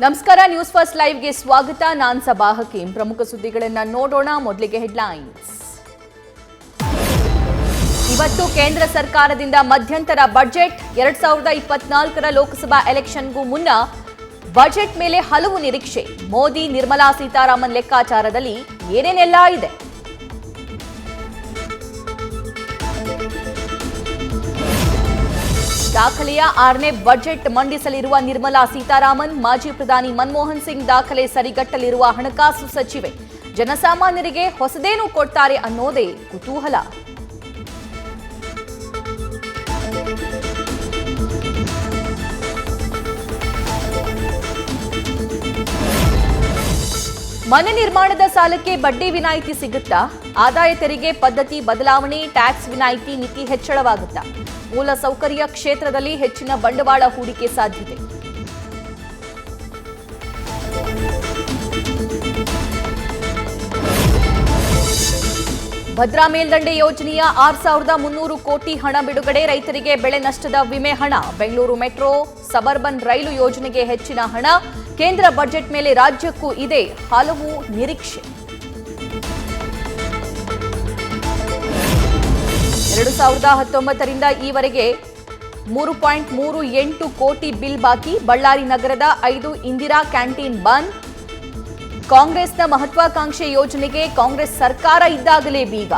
ನಮಸ್ಕಾರ, news first ಲೈವ್ಗೆ ಸ್ವಾಗತ. ನಾನು ಸಬಾ ಹಕೀಂ. ಪ್ರಮುಖ ಸುದ್ದಿಗಳನ್ನು ನೋಡೋಣ. ಮೊದಲಿಗೆ ಹೆಡ್ಲೈನ್ಸ್. ಇವತ್ತು ಕೇಂದ್ರ ಸರ್ಕಾರದಿಂದ ಮಧ್ಯಂತರ ಬಜೆಟ್. 2024ರ ಲೋಕಸಭಾ ಎಲೆಕ್ಷನ್ಗೂ ಮುನ್ನ ಬಜೆಟ್ ಮೇಲೆ ಹಲವು ನಿರೀಕ್ಷೆ. ಮೋದಿ ನಿರ್ಮಲಾ ಸೀತಾರಾಮನ್ ಲೆಕ್ಕಾಚಾರದಲ್ಲಿ ಏನೇನೆಲ್ಲ ಇದೆ? ದಾಖಲೆಯ 6ನೇ ಬಜೆಟ್ ಮಂಡಿಸಲಿರುವ ನಿರ್ಮಲಾ ಸೀತಾರಾಮನ್. ಮಾಜಿ ಪ್ರಧಾನಿ ಮನಮೋಹನ್ ಸಿಂಗ್ ದಾಖಲೆ ಸರಿಗಟ್ಟಲಿರುವ ಹಣಕಾಸು ಸಚಿವೆ. ಜನಸಾಮಾನ್ಯರಿಗೆ ಹೊಸದೇನು ಕೊಡ್ತಾರೆ ಅನ್ನೋದೇ ಕುತೂಹಲ. ಮನೆ ನಿರ್ಮಾಣದ ಸಾಲಕ್ಕೆ ಬಡ್ಡಿ ವಿನಾಯಿತಿ ಸಿಗುತ್ತಾ? ಆದಾಯ ತೆರಿಗೆ ಪದ್ಧತಿ ಬದಲಾವಣೆ, ಟ್ಯಾಕ್ಸ್ ವಿನಾಯಿತಿ ಮಿತಿ ಹೆಚ್ಚಳವಾಗುತ್ತಾ? ಮೂಲ ಸೌಕರ್ಯ ಕ್ಷೇತ್ರದಲ್ಲಿ ಹೆಚ್ಚಿನ ಬಂಡವಾಳ ಹೂಡಿಕೆ ಸಾಧ್ಯತೆ. ಭದ್ರಾ ಮೇಲ್ದಂಡೆ ಯೋಜನೆಯ 6,300 ಕೋಟಿ ಹಣ ಬಿಡುಗಡೆ. ರೈತರಿಗೆ ಬೆಳೆ ನಷ್ಟದ ವಿಮೆ ಹಣ. ಬೆಂಗಳೂರು ಮೆಟ್ರೋ, ಸಬರ್ಬನ್ ರೈಲು ಯೋಜನೆಗೆ ಹೆಚ್ಚಿನ ಹಣ. ಕೇಂದ್ರ ಬಜೆಟ್ ಮೇಲೆ ರಾಜ್ಯಕ್ಕೂ ಇದೆ ಹಲವು ನಿರೀಕ್ಷೆ. 2019ರಿಂದ ಈವರೆಗೆ 3.38 ಕೋಟಿ ಬಿಲ್ ಬಾಕಿ. ಬಳ್ಳಾರಿ ನಗರದ 5 ಇಂದಿರಾ ಕ್ಯಾಂಟೀನ್ ಬಂದ್. ಕಾಂಗ್ರೆಸ್ನ ಮಹತ್ವಾಕಾಂಕ್ಷೆ ಯೋಜನೆಗೆ ಕಾಂಗ್ರೆಸ್ ಸರ್ಕಾರ ಇದ್ದಾಗಲೇ ಬೀಗ.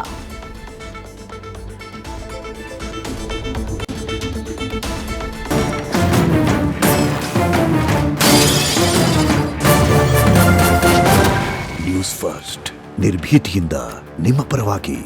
ನ್ಯೂಸ್ ಫಸ್ಟ್, ನಿರ್ಭೀತಿಯಿಂದ ನಿಮ್ಮ ಪರವಾಗಿ.